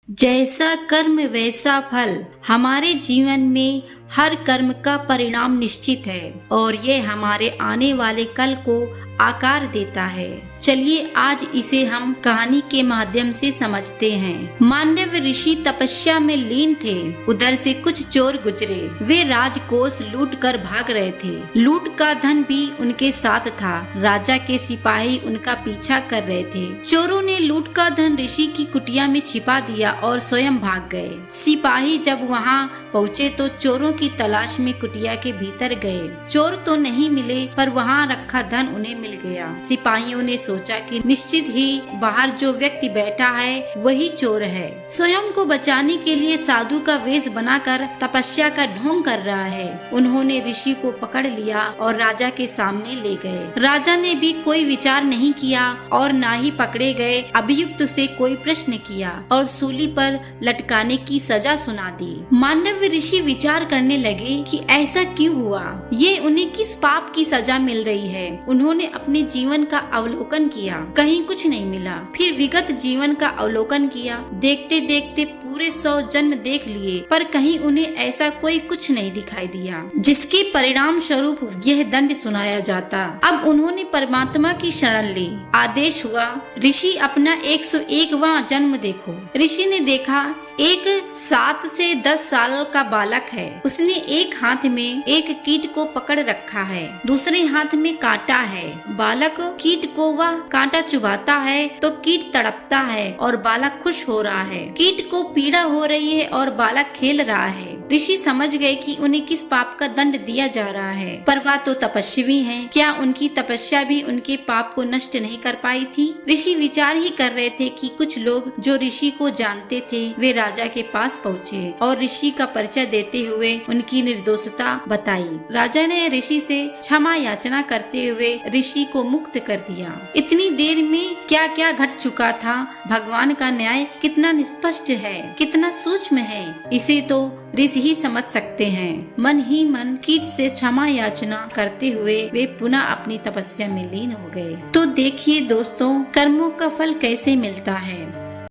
जैसा कर्म वैसा फल। हमारे जीवन में हर कर्म का परिणाम निश्चित है और ये हमारे आने वाले कल को आकार देता है। चलिए आज इसे हम कहानी के माध्यम से समझते हैं। मांडव्य ऋषि तपस्या में लीन थे। उधर से कुछ चोर गुजरे। वे राजकोष लूट कर भाग रहे थे। लूट का धन भी उनके साथ था। राजा के सिपाही उनका पीछा कर रहे थे। चोरों ने लूट का धन ऋषि की कुटिया में छिपा दिया और स्वयं भाग गए। सिपाही जब वहां पहुँचे तो चोरों की तलाश में कुटिया के भीतर गए। चोर तो नहीं मिले पर वहाँ रखा धन उन्हें मिल गया। सिपाहियों ने सोचा कि निश्चित ही बाहर जो व्यक्ति बैठा है वही चोर है। स्वयं को बचाने के लिए साधु का वेश बनाकर तपस्या का ढोंग कर रहा है। उन्होंने ऋषि को पकड़ लिया और राजा के सामने ले गए। राजा ने भी कोई विचार नहीं किया और ना ही पकड़े गए अभियुक्त से कोई प्रश्न किया और सूली पर लटकाने की सजा सुना दी। मांडव्य ऋषि विचार करने लगे कि ऐसा क्यों हुआ, ये उन्हें किस पाप की सजा मिल रही है। उन्होंने अपने जीवन का अवलोकन किया, कहीं कुछ नहीं मिला। फिर विगत जीवन का अवलोकन किया। देखते देखते पूरे 100 जन्म देख लिए पर कहीं उन्हें ऐसा कोई कुछ नहीं दिखाई दिया जिसके परिणाम स्वरूप यह दंड सुनाया जाता। अब उन्होंने परमात्मा की शरण ली। आदेश हुआ, ऋषि अपना 101वां जन्म देखो। ऋषि ने देखा एक 7 से 10 साल का बालक है। उसने एक हाथ में एक कीट को पकड़ रखा है, दूसरे हाथ में कांटा है। बालक कीट को वह कांटा चुभाता है तो कीट तड़पता है और बालक खुश हो रहा है। कीट को पीड़ा हो रही है और बालक खेल रहा है। ऋषि समझ गए कि उन्हें किस पाप का दंड दिया जा रहा है, पर वह तो तपस्वी हैं। क्या उनकी तपस्या भी उनके पाप को नष्ट नहीं कर पाई थी? ऋषि विचार ही कर रहे थे कि कुछ लोग जो ऋषि को जानते थे वे राजा के पास पहुँचे और ऋषि का परिचय देते हुए उनकी निर्दोषता बताई। राजा ने ऋषि से क्षमा याचना करते हुए ऋषि को मुक्त कर दिया। इतनी देर में क्या क्या घट चुका था। भगवान का न्याय कितना निष्पष्ट है, कितना सूक्ष्म है, इसे तो ऋषि ही समझ सकते हैं। मन ही मन कीट से क्षमा याचना करते हुए वे पुनः अपनी तपस्या में लीन हो गए। तो देखिए दोस्तों, कर्मों का फल कैसे मिलता है।